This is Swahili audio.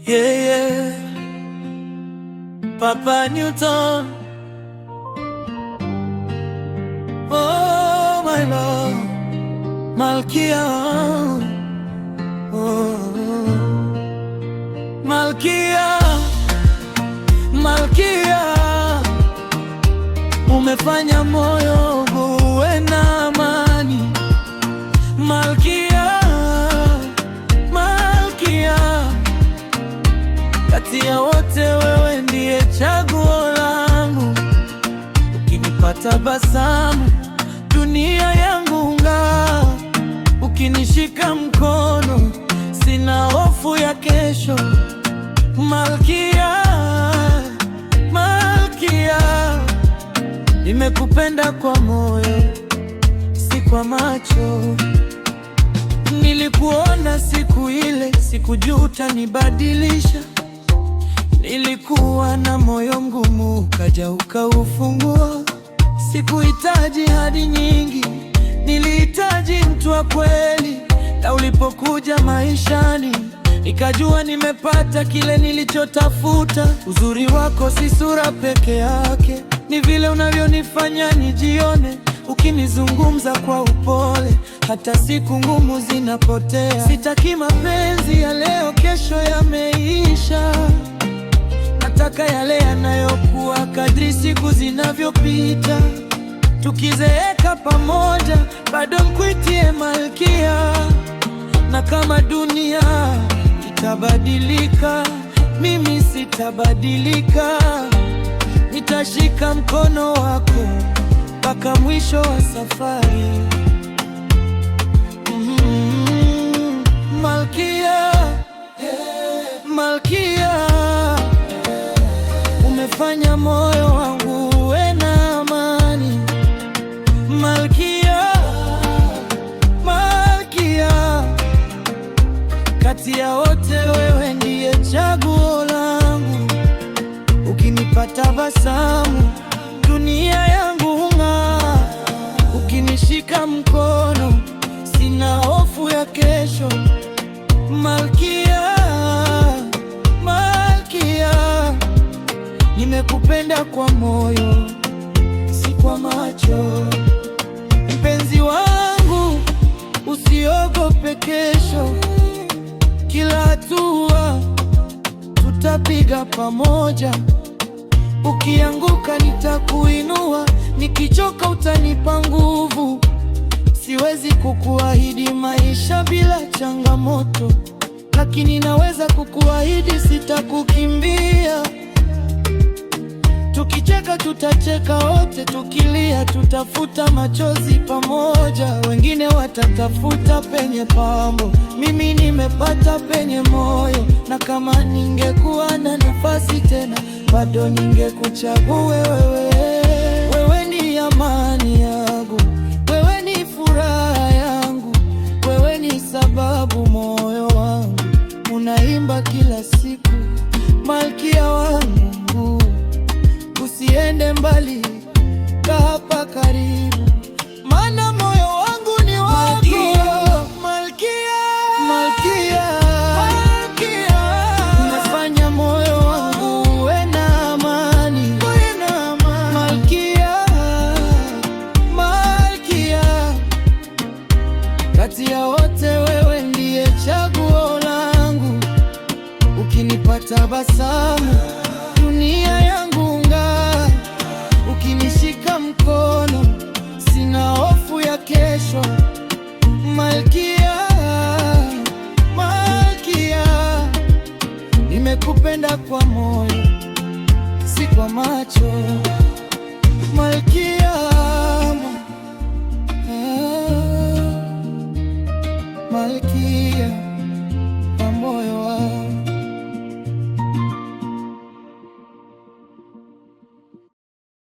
Yeah, yeah. Papa Newton. Oh, my love. Malkia. Oh. Malkia. Malkia. Umefanya moyo uwe na amani. Malkia. Malkia. Kati ya wote wewe ndiye chaguo langu. Ukinipa tabasamu dunia yangu ng'aa. Ukinishika mkono sina hofu ya kesho. Malkia, Malkia, nimekupenda kwa moyo, si kwa macho. Nilikuona siku ile, sikujua utanibadilisha. Nilikuwa na moyo mgumu, ukaja ukaufungua. Sikuhitaji hadi nyingi, nilihitaji mtu wa kweli. Na ulipokuja maishani, nikajua nimepata kile nilichotafuta. Uzuri wako si sura peke yake, ni vile unavyonifanya nijione. Ukinizungumza kwa upole, hata siku ngumu zinapotea. Sitaki mapenzi ya leo, kesho yameisha. Nataka yale yanayokuwa kadri siku zinavyopita. Tukizeeka pamoja, bado nikuitie Malkia. Na kama dunia itabadilika, mimi sitabadilika. Nitashika mkono wako mpaka mwisho wa safari. Malkia, Malkia, umefanya moyo wangu uwe na amani. Malkia, Malkia, kati ya wote wewe ndiye chaguo langu. Ukinipa tabasamu dunia yangu hung'aa. Ukinishika mkono sina hofu ya kesho. Malkia, Malkia, nimekupenda kwa moyo, si kwa macho. Mpenzi wangu, usiogope kesho. Kila hatua tutapiga pamoja. Ukianguka nitakuinua, nikichoka utanipa nguvu. Siwezi kukuahidi maisha bila changamoto, lakini naweza kukuahidi sitakukimbia. Tukicheka tutacheka wote, tukilia tutafuta machozi pamoja. Wengine watatafuta penye pambo, mimi nimepata penye moyo. Na kama ningekuwa na nafasi tena, bado ningekuchagua wewe. Wewe ni amani yangu, wewe ni furaha yangu, wewe ni sababu moyo wangu unaimba kila siku. Malkia wangu, usiende mbali, kaa hapa karibu, maana moyo wangu ni wako. Malkia, Malkia, Malkia, umefanya moyo wangu uwe na amani. Malkia, Malkia, kati ya wote wewe ndiye chaguo langu. Ukinipa tabasamu dunia yangu ng'aa. Ukinishika mkono sina hofu ya kesho. Malkia, Malkia, nimekupenda kwa moyo, si kwa macho. Malkia, Malkia.